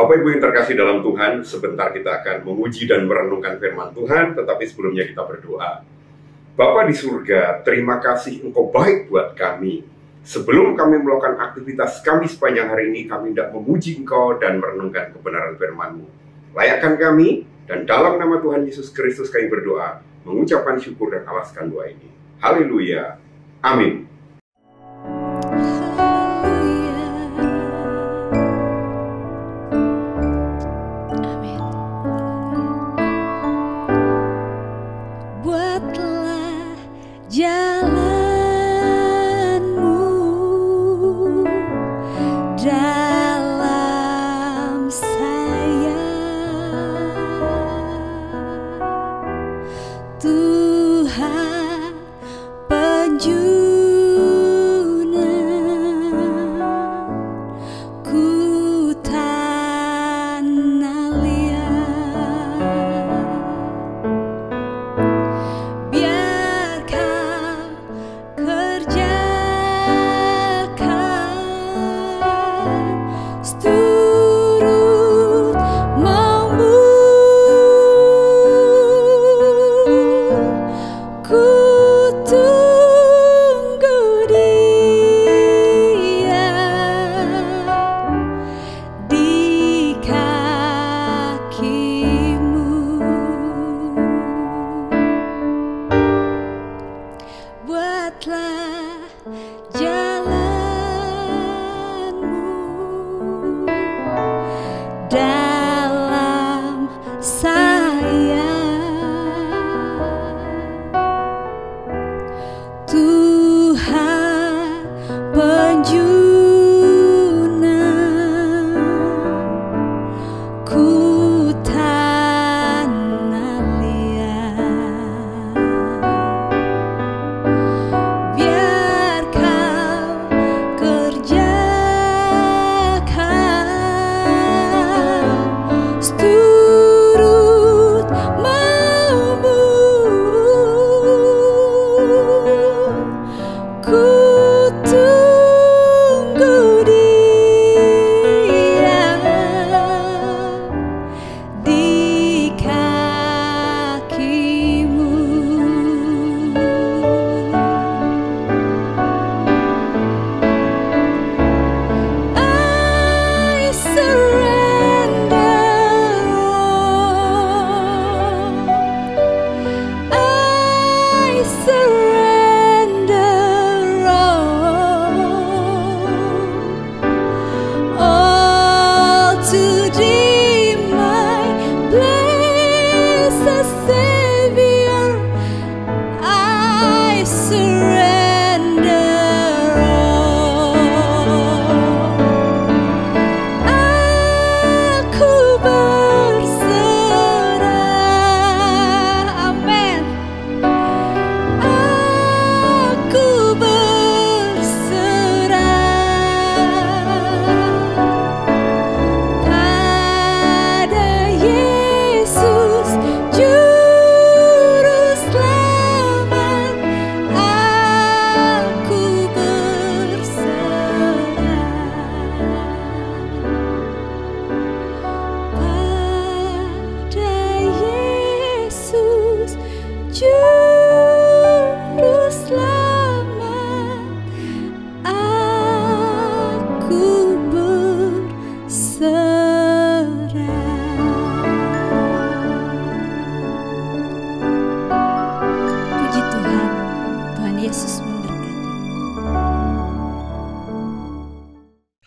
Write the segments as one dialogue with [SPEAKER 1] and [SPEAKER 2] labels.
[SPEAKER 1] Bapak Ibu yang terkasih dalam Tuhan, sebentar kita akan memuji dan merenungkan firman Tuhan, tetapi sebelumnya kita berdoa. Bapa di surga, terima kasih Engkau baik buat kami. Sebelum kami melakukan aktivitas kami sepanjang hari ini, kami hendak memuji Engkau dan merenungkan kebenaran firman-Mu. Layakkan kami, dan dalam nama Tuhan Yesus Kristus kami berdoa, mengucapkan syukur dan alaskan doa ini. Haleluya. Amin.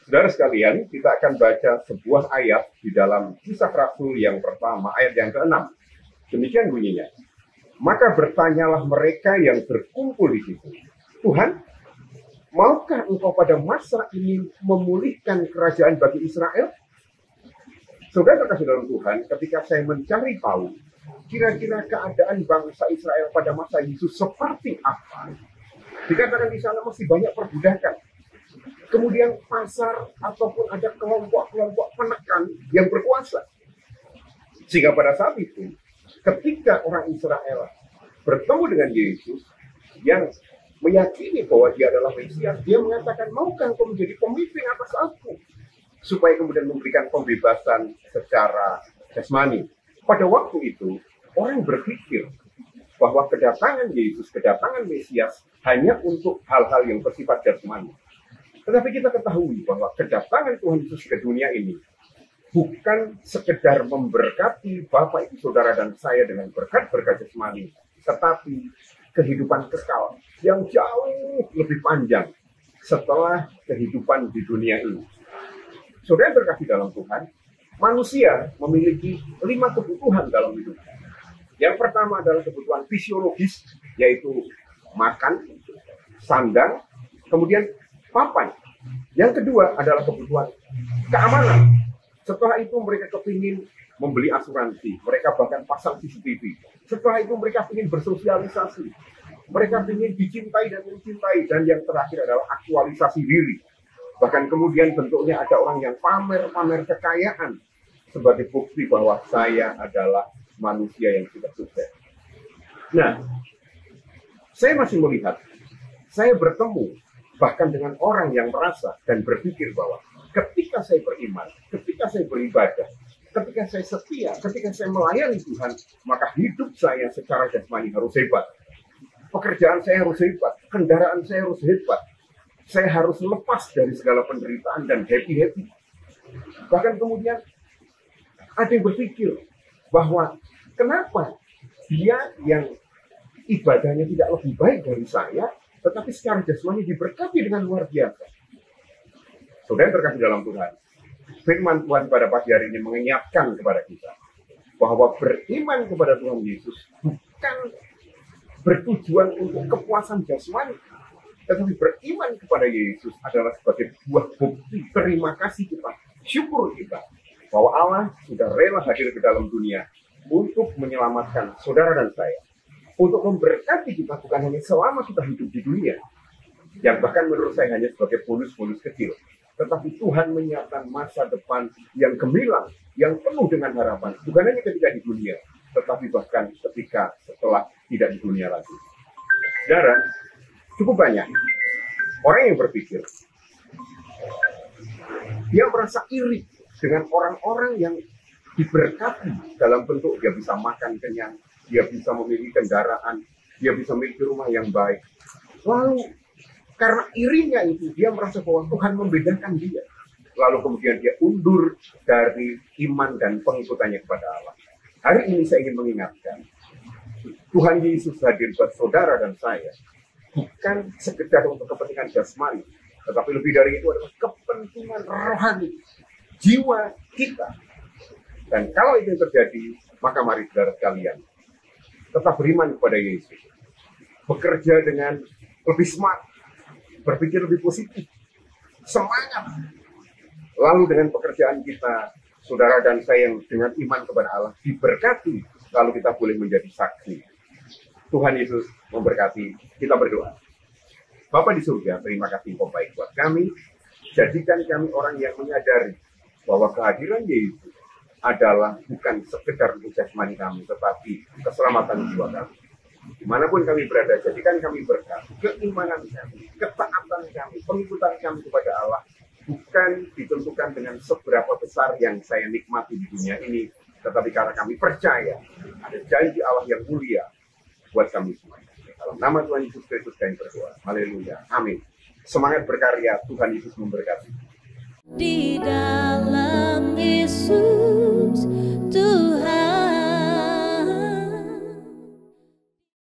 [SPEAKER 1] Saudara sekalian, kita akan baca sebuah ayat di dalam Kisah Rasul yang pertama, ayat yang ke-6. Demikian bunyinya. Maka bertanyalah mereka yang berkumpul di situ, Tuhan, maukah Engkau pada masa ini memulihkan kerajaan bagi Israel? Saudara terkasih dalam Tuhan, ketika saya mencari tahu kira-kira keadaan bangsa Israel pada masa Yesus seperti apa, dikatakan di sana masih banyak perbudakan. Kemudian pasar ataupun ada kelompok-kelompok penekan yang berkuasa. Sehingga pada saat itu, ketika orang Israel bertemu dengan Yesus yang meyakini bahwa dia adalah Mesias, dia mengatakan, maukah engkau menjadi pemimpin atas aku? supaya kemudian memberikan pembebasan secara jasmani. Pada waktu itu, orang berpikir bahwa kedatangan Yesus, kedatangan Mesias hanya untuk hal-hal yang bersifat jasmani. Tetapi kita ketahui bahwa kedatangan Tuhan Yesus ke dunia ini bukan sekedar memberkati Bapak, Ibu, Saudara, dan saya dengan berkat-berkat jasmani, tetapi kehidupan kekal yang jauh lebih panjang setelah kehidupan di dunia ini. Saudara yang terkasih dalam Tuhan, manusia memiliki 5 kebutuhan dalam hidupnya. Yang pertama adalah kebutuhan fisiologis, yaitu makan, sandang, kemudian papan. Yang kedua adalah kebutuhan keamanan. Setelah itu mereka kepingin membeli asuransi, mereka bahkan pasang CCTV. Setelah itu mereka ingin bersosialisasi, mereka ingin dicintai dan mencintai, dan yang terakhir adalah aktualisasi diri. Bahkan kemudian bentuknya ada orang yang pamer-pamer kekayaan sebagai bukti bahwa saya adalah manusia yang sudah sukses. Nah, saya masih melihat, saya bertemu bahkan dengan orang yang merasa dan berpikir bahwa ketika saya beriman, ketika saya beribadah, ketika saya setia, ketika saya melayani Tuhan, maka hidup saya secara jasmani harus hebat. Pekerjaan saya harus hebat, kendaraan saya harus hebat. Saya harus lepas dari segala penderitaan dan happy-happy. Bahkan kemudian ada yang berpikir bahwa kenapa dia yang ibadahnya tidak lebih baik dari saya, tetapi secara jasmani diberkati dengan luar biasa. Saudara yang terkasih dalam Tuhan, firman Tuhan pada pagi hari ini mengingatkan kepada kita bahwa beriman kepada Tuhan Yesus bukan bertujuan untuk kepuasan jasmani, tetapi beriman kepada Yesus adalah sebagai buah bukti terima kasih kita, syukur kita bahwa Allah sudah rela hadir ke dalam dunia untuk menyelamatkan saudara dan saya, untuk memberkati kita bukan hanya selama kita hidup di dunia, yang bahkan menurut saya hanya sebagai bonus-bonus kecil, tetapi Tuhan menyiapkan masa depan yang gemilang, yang penuh dengan harapan, bukan hanya ketika di dunia, tetapi bahkan ketika setelah tidak di dunia lagi. Saudara, cukup banyak orang yang berpikir, dia merasa iri dengan orang-orang yang diberkati dalam bentuk dia bisa makan kenyang, dia bisa memiliki kendaraan, dia bisa memiliki rumah yang baik. Lalu karena irinya itu, dia merasa bahwa Tuhan membedakan dia. Lalu kemudian dia undur dari iman dan pengikutannya kepada Allah. Hari ini saya ingin mengingatkan, Tuhan Yesus hadir buat saudara dan saya, bukan sekedar untuk kepentingan jasmani, tetapi lebih dari itu adalah kepentingan rohani, jiwa kita. Dan kalau itu yang terjadi, maka mari saudara sekalian, tetap beriman kepada Yesus. Bekerja dengan lebih smart, berpikir lebih positif, semangat. Lalu dengan pekerjaan kita, saudara dan saya yang dengan iman kepada Allah diberkati, lalu kita boleh menjadi saksi. Tuhan Yesus memberkati. Kita berdoa. Bapa di surga, terima kasih Engkau baik buat kami. Jadikan kami orang yang menyadari bahwa kehadiran Yesus adalah bukan sekedar untuk jasmani kami, tetapi keselamatan jiwa kami. Dimanapun kami berada, jadikan kami berkat. Keimanan kami, ketaatan kami, pengikutan kami kepada Allah bukan ditentukan dengan seberapa besar yang saya nikmati di dunia ini, tetapi karena kami percaya ada janji Allah yang mulia buat kami semua. Dalam nama Tuhan Yesus Kristus kami berdoa. Haleluya. Amin. Semangat berkarya. Tuhan Yesus memberkati.